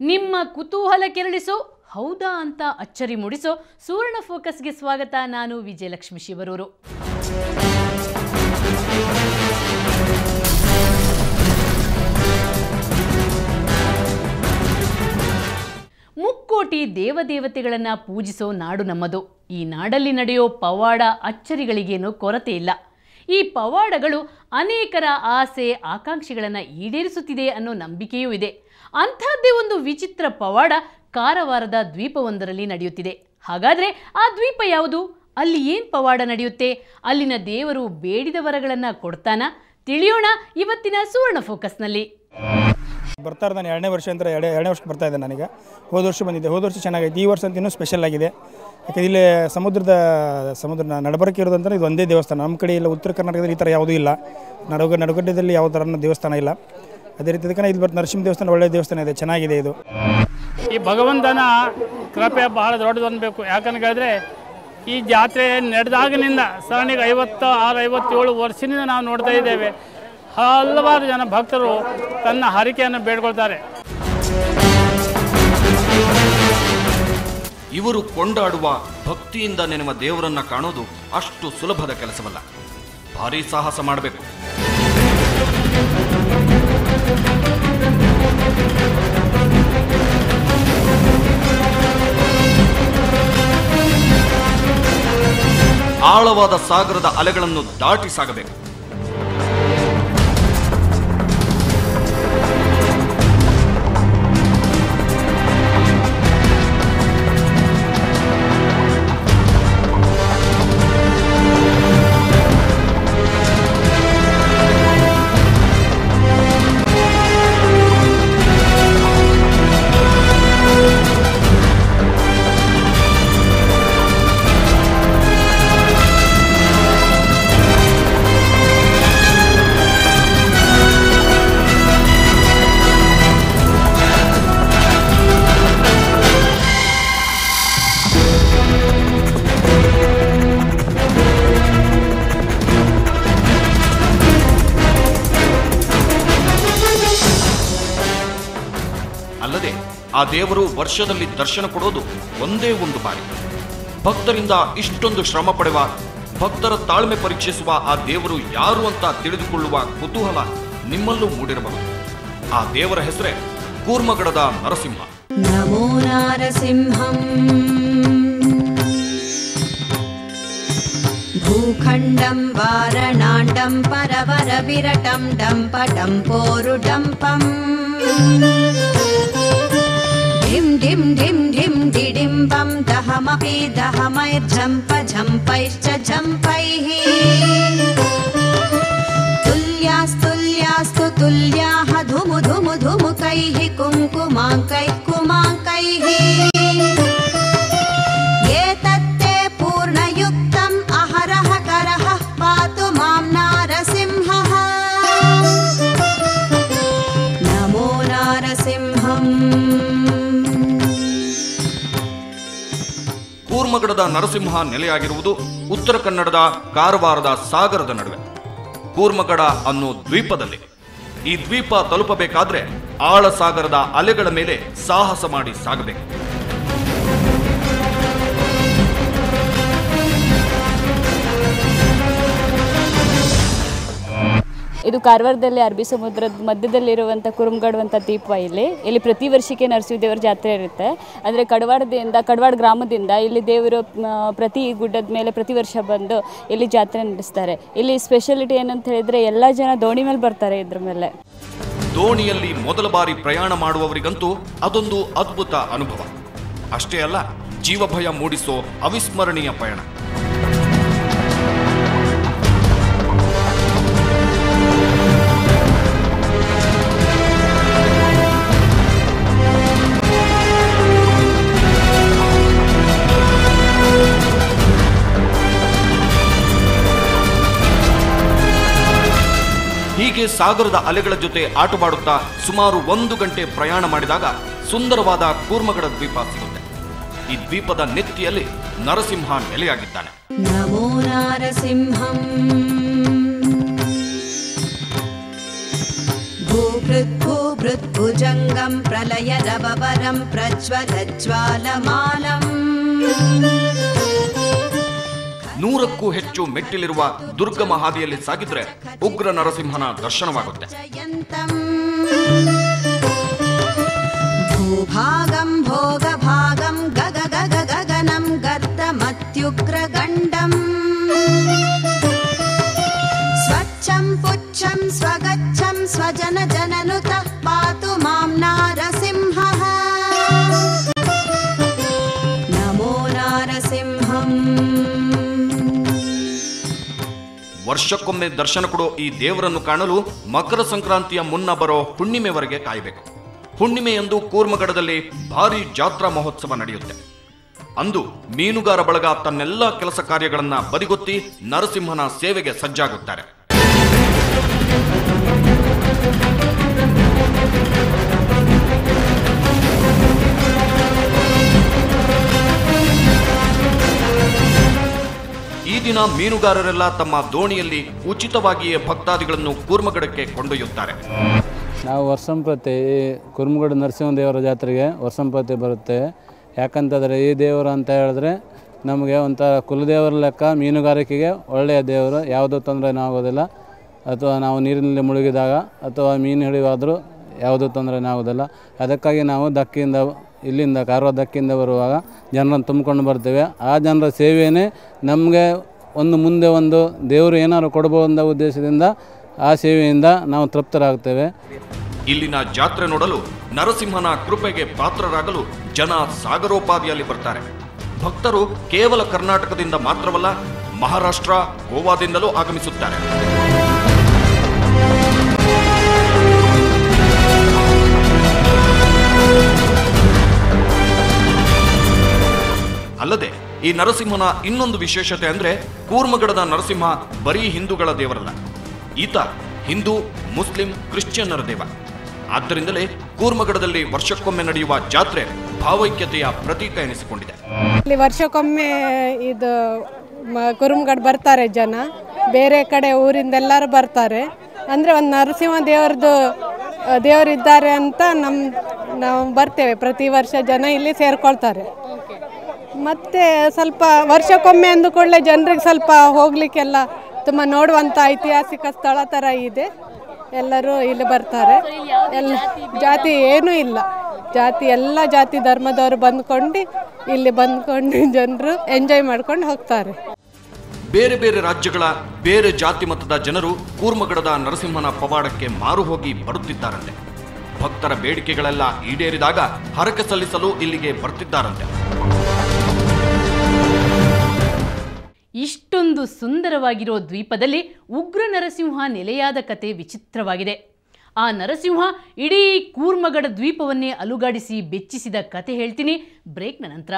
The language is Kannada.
ನಿಮ್ಮ ಕುತೂಹಲ ಕೆರಳಿಸೋ ಹೌದಾ ಅಂತ ಅಚ್ಚರಿ ಮೂಡಿಸೋ ಸುವರ್ಣ ಫೋಕಸ್ಗೆ ಸ್ವಾಗತ. ನಾನು ವಿಜಯಲಕ್ಷ್ಮಿ ಶಿವರೂರು. ಮುಕ್ಕೋಟಿ ದೇವದೇವತೆಗಳನ್ನು ಪೂಜಿಸೋ ನಾಡು ನಮ್ಮದು. ಈ ನಾಡಲ್ಲಿ ನಡೆಯೋ ಪವಾಡ ಅಚ್ಚರಿಗಳಿಗೇನು ಕೊರತೆ ಇಲ್ಲ. ಈ ಪವಾಡಗಳು ಅನೇಕರ ಆಸೆ ಆಕಾಂಕ್ಷೆಗಳನ್ನು ಈಡೇರಿಸುತ್ತಿದೆ ಅನ್ನೋ ನಂಬಿಕೆಯೂ ಇದೆ. ಅಂಥದ್ದೇ ಒಂದು ವಿಚಿತ್ರ ಪವಾಡ ಕಾರವಾರದ ದ್ವೀಪವೊಂದರಲ್ಲಿ ನಡೆಯುತ್ತಿದೆ. ಹಾಗಾದರೆ ಆ ದ್ವೀಪ ಯಾವುದು? ಅಲ್ಲಿ ಏನು ಪವಾಡ ನಡೆಯುತ್ತೆ? ಅಲ್ಲಿನ ದೇವರು ಬೇಡಿದ ವರಗಳನ್ನು ಕೊಡ್ತಾನ? ತಿಳಿಯೋಣ ಇವತ್ತಿನ ಸುವರ್ಣ ಫೋಕಸ್ನಲ್ಲಿ. ಬರ್ತಾ ಇರೋದು ನಾನು ಎರಡನೇ ವರ್ಷಕ್ಕೆ ಬರ್ತಾ ಇದ್ದೆ. ನನಗೆ ಹೋದ ವರ್ಷ ಬಂದಿದ್ದೆ. ಹೋದ ವರ್ಷ ಚೆನ್ನಾಗೈತೆ. ಈ ವರ್ಷ ಅಂತ ಇನ್ನೂ ಸ್ಪೆಷಲ್ ಆಗಿದೆ. ಯಾಕಂದರೆ ಇಲ್ಲಿ ಸಮುದ್ರ ನಡಬರಕ್ಕೆ ಇರೋದಂತ ಇದು ಒಂದೇ ದೇವಸ್ಥಾನ. ನಮ್ಮ ಕಡೆ ಇಲ್ಲ, ಉತ್ತರ ಕರ್ನಾಟಕದಲ್ಲಿ ಈ ಥರ ಯಾವುದೂ ಇಲ್ಲ. ನಡುಗಡ್ಡದಲ್ಲಿ ಯಾವ ಥರ ದೇವಸ್ಥಾನ ಇಲ್ಲ. ಅದೇ ರೀತಿ ಇದಕ್ಕೆ ಇಲ್ಲಿ ನರಸಿಂಹ ದೇವಸ್ಥಾನ ಒಳ್ಳೆಯ ದೇವಸ್ಥಾನ ಇದೆ, ಚೆನ್ನಾಗಿದೆ ಇದು. ಈ ಭಗವಂತನ ಕೃಪೆ ಬಹಳ ದೊಡ್ಡದು ಅನ್ಬೇಕು. ಯಾಕಂತ ಹೇಳಿದ್ರೆ ಈ ಜಾತ್ರೆ ನಡೆದಾಗಿನಿಂದ ಸರಣಿಗೆ 56-57 ವರ್ಷದಿಂದ ನಾವು ನೋಡ್ತಾ ಇದ್ದೇವೆ. ಹಲವಾರು ಜನ ಭಕ್ತರು ತನ್ನ ಹರಕೆಯನ್ನು ಬೇಡ್ಕೊಳ್ತಾರೆ. ಇವರು ಕೊಂಡಾಡುವ ಭಕ್ತಿಯಿಂದ ನೆನೆವ ದೇವರನ್ನ ಕಾಣೋದು ಅಷ್ಟು ಸುಲಭದ ಕೆಲಸವಲ್ಲ. ಭಾರೀ ಸಾಹಸ ಮಾಡಬೇಕು. ಆಳವಾದ ಸಾಗರದ ಅಲೆಗಳನ್ನು ದಾಟಿ ಸಾಗಬೇಕು. ಅಲ್ಲದೆ ಆ ದೇವರು ವರ್ಷದಲ್ಲಿ ದರ್ಶನ ಕೊಡೋದು ಒಂದೇ ಒಂದು ಬಾರಿ. ಭಕ್ತರಿಂದ ಇಷ್ಟೊಂದು ಶ್ರಮ ಪಡೆವ, ಭಕ್ತರ ತಾಳ್ಮೆ ಪರೀಕ್ಷಿಸುವ ಆ ದೇವರು ಯಾರು ಅಂತ ತಿಳಿದುಕೊಳ್ಳುವ ಕುತೂಹಲ ನಿಮ್ಮಲ್ಲೂ ಮೂಡಿರಬಹುದು. ಆ ದೇವರ ಹೆಸರೇ ಕೂರ್ಮಗಡದ ನರಸಿಂಹ. ನಮೋ ನಾರಸಿಂಹಂ ಭೂಖಂಡಂ ವಾರಣಾಂಡಂ ಪರವರ ವಿರಟಂ ಡಂಪಟಂ ಪೋರುಡಂಪಂ ಢಿಂ ಢಿಂ ಢಿಂ ಢಿಂ ಡಿಡಿಂಬಂ ದಹಮಪಿ ದಹಮೈರ್ಝಂಪ ಝಂಪೈಶ್ಚ ಝಂಪೈಃ ತುಲ್ಯಾಸ್ತುಲ್ಯಾಸ್ತು ತುಲ್ಯಾಃ ಧುಮು ಧುಮು ಧುಮುಕೈಃ ಕುಂಕುಮಾಂಕೈಃ ಕುಮಾಂಕೈಃ ಏತತ್ತೇ ಪೂರ್ಣಯುಕ್ತಂ ಅಹರಃ ಕರಃ ಪಾತು ಮಾಂ ನಾರಸಿಂಹಃ. ನಮೋ ನಾರಸಿಂಹಂ. ಕೂರ್ಮಗಡದ ನರಸಿಂಹ ನೆಲೆಯಾಗಿರುವುದು ಉತ್ತರ ಕನ್ನಡದ ಕಾರವಾರದ ಸಾಗರದ ನಡುವೆ ಕೂರ್ಮಗಡ ಅನ್ನೋ ದ್ವೀಪದಲ್ಲಿ. ಈ ದ್ವೀಪ ತಲುಪಬೇಕಾದ್ರೆ ಆಳ ಸಾಗರದ ಅಲೆಗಳ ಮೇಲೆ ಸಾಹಸ ಮಾಡಿ ಸಾಗಬೇಕು. ಇದು ಕಾರವಾರದಲ್ಲಿ ಅರಬ್ಬಿ ಸಮುದ್ರದ ಮಧ್ಯದಲ್ಲಿರುವಂಥ ಕುರುಮಗಡ ಅಂತ ದ್ವೀಪ. ಇಲ್ಲಿ ಪ್ರತಿ ವರ್ಷಕ್ಕೆ ನರಸಿಂಹದೇವರ ಜಾತ್ರೆ ಇರುತ್ತೆ. ಅಂದರೆ ಕಡವಾಡ ಗ್ರಾಮದಿಂದ ಇಲ್ಲಿ ದೇವರು ಪ್ರತಿ ಗುಡ್ಡದ ಮೇಲೆ ಪ್ರತಿ ವರ್ಷ ಬಂದು ಇಲ್ಲಿ ಜಾತ್ರೆ ನಡೆಸ್ತಾರೆ. ಇಲ್ಲಿ ಸ್ಪೆಷಾಲಿಟಿ ಏನಂತ ಹೇಳಿದರೆ ಎಲ್ಲ ಜನ ದೋಣಿ ಮೇಲೆ ಬರ್ತಾರೆ. ಇದ್ರ ಮೇಲೆ ದೋಣಿಯಲ್ಲಿ ಮೊದಲ ಬಾರಿ ಪ್ರಯಾಣ ಮಾಡುವವರಿಗಂತೂ ಅದೊಂದು ಅದ್ಭುತ ಅನುಭವ. ಅಷ್ಟೇ ಅಲ್ಲ, ಜೀವಭಯ ಮೂಡಿಸೋ ಅವಿಸ್ಮರಣೀಯ ಪಯಣ. ಹೀಗೆ ಸಾಗರದ ಅಲೆಗಳ ಜೊತೆ ಆಟವಾಡುತ್ತಾ ಸುಮಾರು 1 ಗಂಟೆ ಪ್ರಯಾಣ ಮಾಡಿದಾಗ ಸುಂದರವಾದ ಕೂರ್ಮಗಡ ದ್ವೀಪ ಸಿಗುತ್ತೆ. ಈ ದ್ವೀಪದ ನೆತ್ತಿಯಲ್ಲಿ ನರಸಿಂಹ ನೆಲೆಯಾಗಿದ್ದಾನೆ. ನಮೋ ನಾರಸಿಂಹಂ ಭೂ भृद्भुजङ्गं प्रलयरवरं प्रज्वलज्वालमालम् 100ಕ್ಕೂ ಹೆಚ್ಚು ಮೆಟ್ಟಿಲಿರುವ ದುರ್ಗಮ ಹಾದಿಯಲ್ಲಿ ಸಾಗಿದ್ರೆ ಉಗ್ರ ನರಸಿಂಹನ ದರ್ಶನವಾಗುತ್ತೆ. ಭೂಭಾಗಂ ಭೋಗಭಾಗಂ ಗಗ ಗಗ ಗಗನಂ ಗರ್ದಮತ್ಯುಗ್ರಗಂಡಂ ಸ್ವಚ್ಛಂ ಪುಚ್ಛಂ ಸ್ವಗಚ್ಛಂ ಸ್ವಜನ ಜನನುತಃ ಪಾತು ಮಾಂ ನಾರಸಿಂಹಃ. ನಮೋ ನಾರಸಿಂಹಂ. ವರ್ಷಕ್ಕೊಮ್ಮೆ ದರ್ಶನ ಕೊಡೋ ಈ ದೇವರನ್ನು ಕಾಣಲು ಮಕರ ಸಂಕ್ರಾಂತಿಯ ಮುನ್ನ ಬರೋ ಹುಣ್ಣಿಮೆವರೆಗೆ ಕಾಯಬೇಕು. ಹುಣ್ಣಿಮೆಯಂದು ಕೂರ್ಮಗಡದಲ್ಲಿ ಭಾರೀ ಜಾತ್ರಾ ಮಹೋತ್ಸವ ನಡೆಯುತ್ತೆ. ಅಂದು ಮೀನುಗಾರ ಬಳಗ ತನ್ನೆಲ್ಲ ಕೆಲಸ ಕಾರ್ಯಗಳನ್ನ ಬದಿಗೊತ್ತಿ ನರಸಿಂಹನ ಸೇವೆಗೆ ಸಜ್ಜಾಗುತ್ತಾರೆ. ಈ ದಿನ ಮೀನುಗಾರರೆಲ್ಲ ತಮ್ಮ ದೋಣಿಯಲ್ಲಿ ಉಚಿತವಾಗಿಯೇ ಭಕ್ತಾದಿಗಳನ್ನು ಕೂರ್ಮಗಡಕ್ಕೆ ಕೊಂಡೊಯ್ಯುತ್ತಾರೆ. ನಾವು ವರ್ಷಂಪ್ರತಿ ಕುರುಮಗಡ ನರಸಿಂಹ ದೇವರ ಜಾತ್ರೆಗೆ ವರ್ಷಂಪ್ರತಿ ಬರುತ್ತೇವೆ. ಯಾಕಂತಂದರೆ ಈ ದೇವರು ಅಂತ ಹೇಳಿದ್ರೆ ನಮಗೆ ಒಂಥರ ಕುಲದೇವರ ಲೆಕ್ಕ. ಮೀನುಗಾರಿಕೆಗೆ ಒಳ್ಳೆಯ ದೇವರು, ಯಾವುದೂ ತೊಂದರೆನೂ ಆಗೋದಿಲ್ಲ. ಅಥವಾ ನಾವು ನೀರಿನಲ್ಲಿ ಮುಳುಗಿದಾಗ ಅಥವಾ ಮೀನು ಹಿಡಿಯುವಾದರೂ ಯಾವುದೂ ತೊಂದರೆನೂ ಆಗೋದಿಲ್ಲ. ಅದಕ್ಕಾಗಿ ನಾವು ದಕ್ಕಿಯಿಂದ ಇಲ್ಲಿಂದ ಕಾರವಾರ ದಕ್ಕಿಯಿಂದ ಬರುವಾಗ ಜನರನ್ನು ತುಂಬಿಕೊಂಡು ಬರ್ತೇವೆ. ಆ ಜನರ ಸೇವೆಯೇ ನಮಗೆ ಮುಂದೆ ದೇವರು ಏನಾದ್ರು ಕೊಡ್ಬೋದು ಅನ್ನೋ ಉದ್ದೇಶದಿಂದ ಆ ಸೇವೆಯಿಂದ ನಾವು ತೃಪ್ತರಾಗ್ತೇವೆ. ಇಲ್ಲಿನ ಜಾತ್ರೆ ನೋಡಲು ನರಸಿಂಹನ ಕೃಪೆಗೆ ಪಾತ್ರರಾಗಲು ಜನ ಸಾಗರೋಪಾದಿಯಲ್ಲಿ ಬರ್ತಾರೆ. ಭಕ್ತರು ಕೇವಲ ಕರ್ನಾಟಕದಿಂದ ಮಾತ್ರವಲ್ಲ, ಮಹಾರಾಷ್ಟ್ರ, ಗೋವಾದಿಂದಲೂ ಆಗಮಿಸುತ್ತಾರೆ. ಅಲ್ಲದೆ ಈ ನರಸಿಂಹನ ಇನ್ನೊಂದು ವಿಶೇಷತೆ ಅಂದ್ರೆ ಕೂರ್ಮಗಡದ ನರಸಿಂಹ ಬರೀ ಹಿಂದೂಗಳ ದೇವರಲ್ಲ, ಈತ ಹಿಂದೂ, ಮುಸ್ಲಿಂ, ಕ್ರಿಶ್ಚಿಯನ್ನರ ದೇವ. ಆದ್ದರಿಂದಲೇ ಕೂರ್ಮಗಡದಲ್ಲಿ ವರ್ಷಕ್ಕೊಮ್ಮೆ ನಡೆಯುವ ಜಾತ್ರೆ ಭಾವೈಕ್ಯತೆಯ ಪ್ರತೀಕ ಎನಿಸಿಕೊಂಡಿದೆ. ಇಲ್ಲಿ ವರ್ಷಕ್ಕೊಮ್ಮೆ ಇದು ಕುರುಮಗಡ ಬರ್ತಾರೆ ಜನ, ಬೇರೆ ಕಡೆ ಊರಿಂದೆಲ್ಲರೂ ಬರ್ತಾರೆ. ಅಂದರೆ ಒಂದು ನರಸಿಂಹ ದೇವರಿದ್ದಾರೆ ಅಂತ ನಾವು ಬರ್ತೇವೆ. ಪ್ರತಿ ವರ್ಷ ಜನ ಇಲ್ಲಿ ಸೇರ್ಕೊಳ್ತಾರೆ. ಮತ್ತು ಸ್ವಲ್ಪ ವರ್ಷಕ್ಕೊಮ್ಮೆ ಅಂದುಕೊಳ್ಳೆ ಜನರಿಗೆ ಸ್ವಲ್ಪ ಹೋಗಲಿಕ್ಕೆಲ್ಲ ತುಂಬ ನೋಡುವಂಥ ಐತಿಹಾಸಿಕ ಸ್ಥಳ ಥರ ಇದೆ. ಎಲ್ಲರೂ ಇಲ್ಲಿ ಬರ್ತಾರೆ. ಎಲ್ಲ ಜಾತಿ ಏನೂ ಇಲ್ಲ, ಎಲ್ಲ ಜಾತಿ ಧರ್ಮದವರು ಇಲ್ಲಿ ಬಂದ್ಕೊಂಡು ಜನರು ಎಂಜಾಯ್ ಮಾಡ್ಕೊಂಡು ಹೋಗ್ತಾರೆ. ಬೇರೆ ಬೇರೆ ರಾಜ್ಯಗಳ ಬೇರೆ ಜಾತಿ ಮತದ ಜನರು ಕೂರ್ಮಗಡದ ನರಸಿಂಹನ ಪವಾಡಕ್ಕೆ ಮಾರು ಹೋಗಿ ಬರುತ್ತಿದ್ದಾರಂತೆ. ಭಕ್ತರ ಬೇಡಿಕೆಗಳೆಲ್ಲ ಈಡೇರಿದಾಗ ಹರಕೆ ಸಲ್ಲಿಸಲು ಇಲ್ಲಿಗೆ ಬರ್ತಿದ್ದಾರಂತೆ. ಇಷ್ಟೊಂದು ಸುಂದರವಾಗಿರೋ ದ್ವೀಪದಲ್ಲಿ ಉಗ್ರ ನರಸಿಂಹ ನೆಲೆಯಾದ ಕತೆ ವಿಚಿತ್ರವಾಗಿದೆ. ಆ ನರಸಿಂಹ ಇಡೀ ಕೂರ್ಮಗಡ ದ್ವೀಪವನ್ನೇ ಅಲುಗಾಡಿಸಿ ಬೆಚ್ಚಿಸಿದ ಕತೆ ಹೇಳ್ತೀನಿ ಬ್ರೇಕ್ನ ನಂತರ.